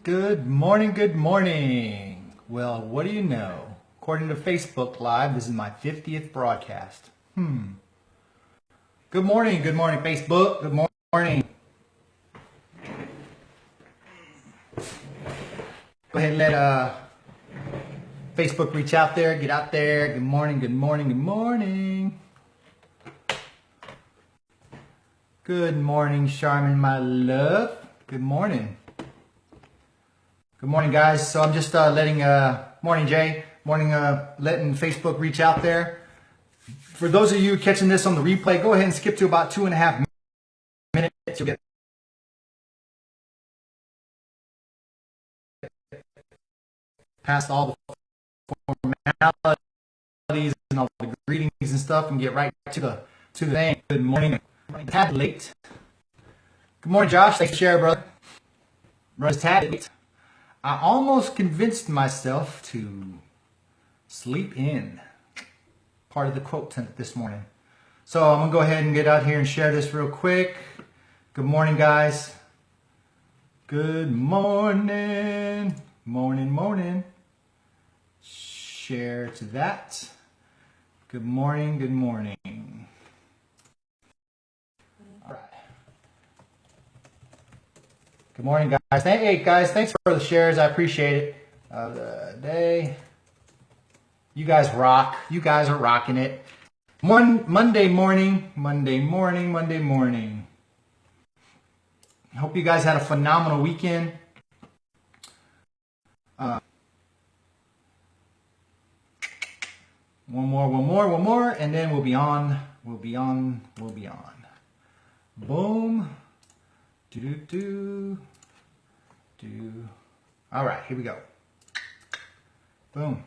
Good morning, good morning. Well, what do you know? According to Facebook Live, this is my 50th broadcast. Good morning, Facebook. Good morning. Go ahead and let Facebook reach out there, get out there. Good morning, good morning, good morning. Good morning, Charmin, my love. Good morning. Good morning, guys. So I'm just morning, Jay. Morning, letting Facebook reach out there. For those of you catching this on the replay, go ahead and skip to about 2.5 minutes. You'll get past all the formalities and all the greetings and stuff and get right to the thing. Good morning. Tad late. Good morning, Josh. Thanks for sharing, brother. Brother's tad late. I almost convinced myself to sleep in. Part of the quote this morning. So I'm going to go ahead and get out here and share this real quick. Good morning, guys. Good morning. Morning. Share to that. Good morning, good morning. All right. Good morning, guys. Hey, guys, thanks for the shares. I appreciate it. The day. You guys rock. You guys are rocking it. Monday morning. Hope you guys had a phenomenal weekend. One more, and then we'll be on. Boom. Do. All right, here we go. Boom.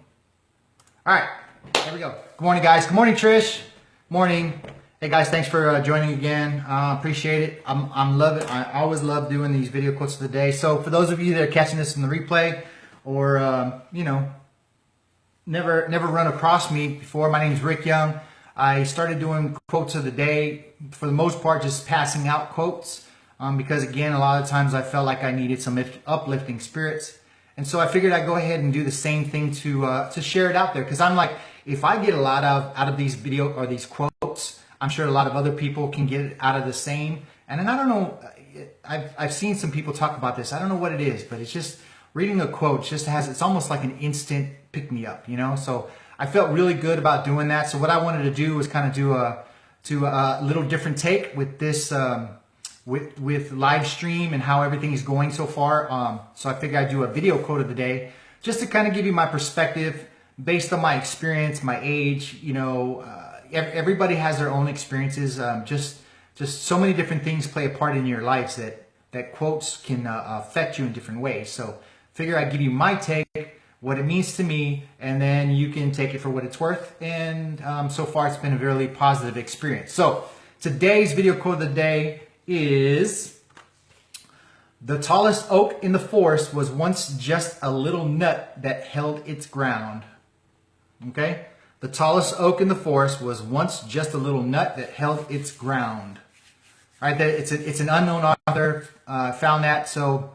All right, there we go. Good morning, guys. Good morning, Trish. Morning. Hey, guys, thanks for joining again. Appreciate it. I'm loving. I always love doing these video quotes of the day. So for those of you that are catching this in the replay, or never run across me before, my name is Rick Young. I started doing quotes of the day, for the most part, just passing out quotes, because again, a lot of times I felt like I needed some uplifting spirits. And so I figured I'd go ahead and do the same thing to share it out there. Because I'm like, if I get a lot out of these video or these quotes, I'm sure a lot of other people can get it out of the same. And then I don't know, I've seen some people talk about this. I don't know what it is, but it's just reading a quote it's almost like an instant pick me up, So I felt really good about doing that. So what I wanted to do was kind of do a little different take with this, with live stream and how everything is going so far. So I figured I'd do a video quote of the day just to kind of give you my perspective based on my experience, my age. Everybody has their own experiences. Just so many different things play a part in your lives that quotes can affect you in different ways. So figure I'd give you my take, what it means to me, and then you can take it for what it's worth. And so far it's been a really positive experience. So today's video quote of the day is: the tallest oak in the forest was once just a little nut that held its ground. Okay? The tallest oak in the forest was once just a little nut that held its ground. All right, it's an unknown author, found that. So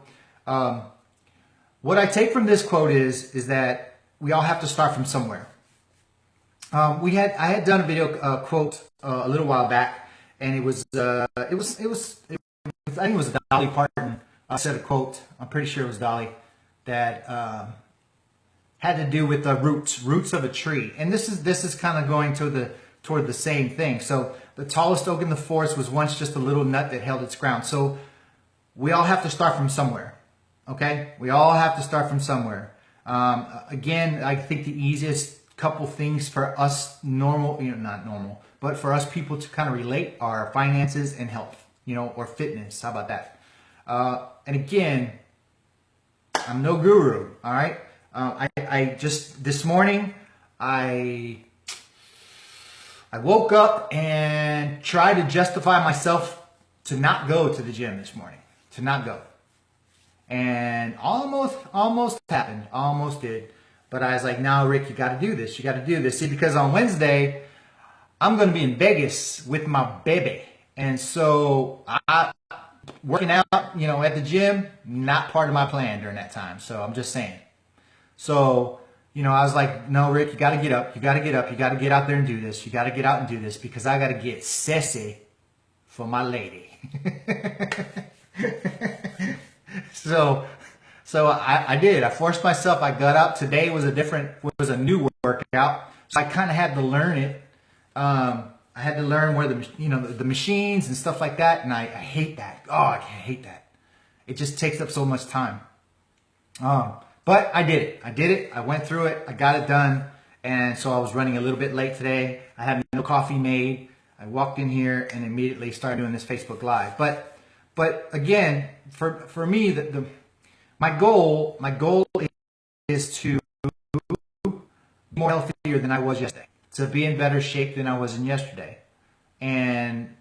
what I take from this quote is that we all have to start from somewhere. I had done a video quote a little while back, and it was I think it was Dolly Parton said a quote. I'm pretty sure it was Dolly that had to do with the roots of a tree. And this is kind of going toward the same thing. So the tallest oak in the forest was once just a little nut that held its ground. So we all have to start from somewhere. Okay? We all have to start from somewhere. Again, I think the easiest couple things for us not normal, but for us people to kind of relate are finances and health, or fitness. How about that? And again, I'm no guru, all right? I just, this morning, I woke up and tried to justify myself to not go to the gym this morning, to not go. And almost happened, almost did. But I was like, no, Rick, you got to do this. You got to do this. See, because on Wednesday, I'm going to be in Vegas with my baby. And so Working out, at the gym, not part of my plan during that time. So I'm just saying. So, I was like, no, Rick, you got to get up. You got to get up. You got to get out there and do this. You got to get out and do this because I got to get sassy for my lady. So I did. I forced myself. I got up. Today was a new workout. So I kind of had to learn it. I had to learn where the machines and stuff like that. And I hate that. Oh, I hate that. It just takes up so much time. But I did it. I did it. I went through it. I got it done. And so I was running a little bit late today. I had no coffee made. I walked in here and immediately started doing this Facebook Live. But again, for me, my goal is to be more healthier than I was yesterday, to be in better shape than I was in yesterday, and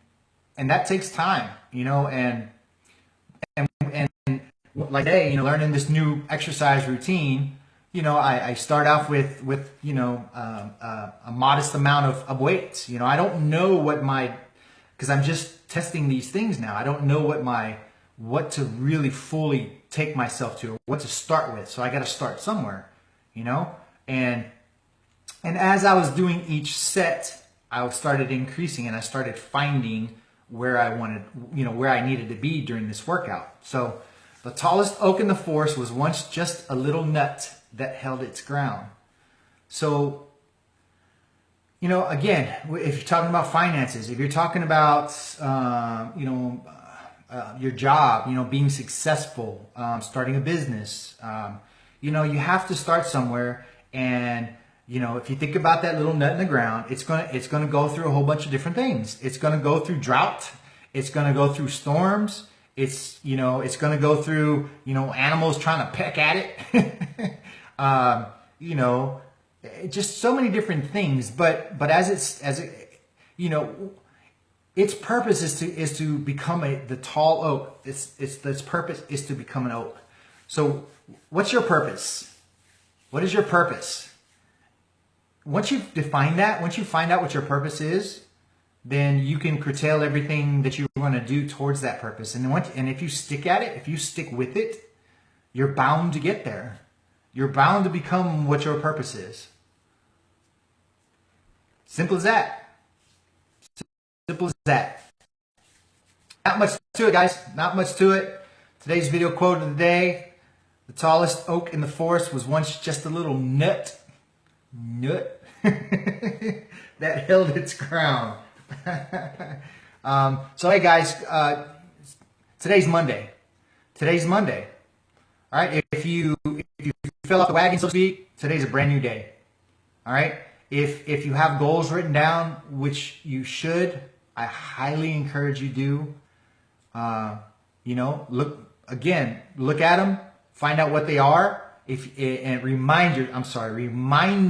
that takes time, and like today, learning this new exercise routine. I start off with a modest amount of weights. I don't know because I'm just testing these things now. I don't know what to really fully take myself to, or what to start with. So I got to start somewhere, and as I was doing each set, I started increasing and I started finding where I needed to be during this workout. So the tallest oak in the forest was once just a little nut that held its ground. So, again, if you're talking about finances, if you're talking about, your job, being successful, starting a business, you have to start somewhere. And, if you think about that little nut in the ground, it's going to go through a whole bunch of different things. It's going to go through drought. It's going to go through storms. It's going to go through, animals trying to peck at it. Just so many different things. But its purpose is to become the tall oak. Its purpose is to become an oak. So what's your purpose? What is your purpose? Once you define that, once you find out what your purpose is, then you can curtail everything that you want to do towards that purpose. And if you stick at it, if you stick with it, you're bound to get there. You're bound to become what your purpose is. Simple as that. Simple as that. Not much to it, guys. Not much to it. Today's video quote of the day: the tallest oak in the forest was once just a little nut that held its crown. So hey guys, today's Monday. All right, if you fell off the wagon, so to speak, today's a brand new day. All right, if you have goals written down, which you should, I highly encourage you do. Look at them, find out what they are. Remind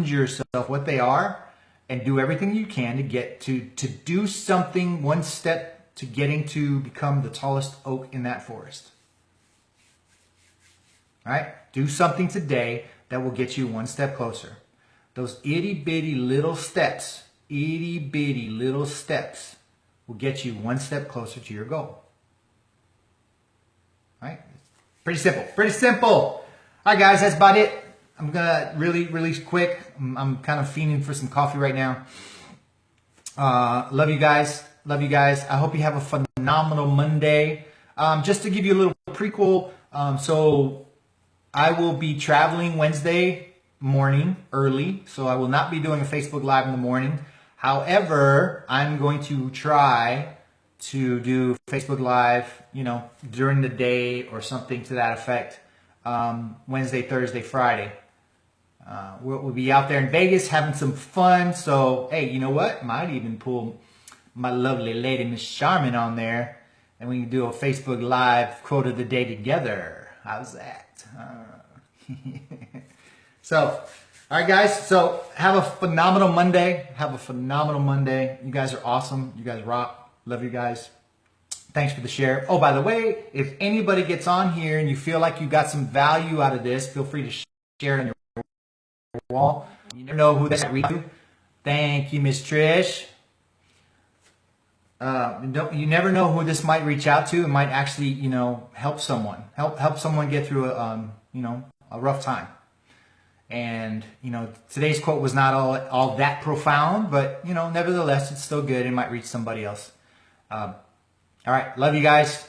yourself what they are, and do everything you can to get to do something one step to getting to become the tallest oak in that forest. All right? Do something today that will get you one step closer. Those itty bitty little steps will get you one step closer to your goal. All right? Pretty simple. All right, guys, that's about it. I'm gonna really quick. I'm kind of fiending for some coffee right now. Love you guys. I hope you have a phenomenal Monday. Just to give you a little prequel, so I will be traveling Wednesday morning early, so I will not be doing a Facebook Live in the morning. However, I'm going to try to do Facebook Live, during the day or something to that effect. Wednesday, Thursday, Friday. We'll be out there in Vegas having some fun. So, hey, you know what? Might even pull my lovely lady, Miss Charmin, on there, and we can do a Facebook Live quote of the day together. How's that? So, all right, guys. So, have a phenomenal Monday. You guys are awesome. You guys rock. Love you guys. Thanks for the share. Oh, by the way, if anybody gets on here and you feel like you got some value out of this, feel free to share it on your wall. You never know who that's read to. Thank you, Miss Trish. You never know who this might reach out to. It might actually, help someone, help someone get through a rough time. And, today's quote was not all that profound, but, nevertheless, it's still good. It might reach somebody else. All right. Love you guys.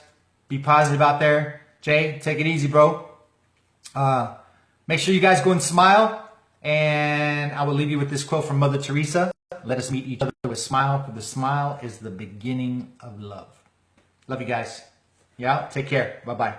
Be positive out there. Jay, take it easy, bro. Make sure you guys go and smile. And I will leave you with this quote from Mother Teresa. Let us meet each other with a smile, for the smile is the beginning of love. Love you guys. Yeah. Take care. Bye-bye.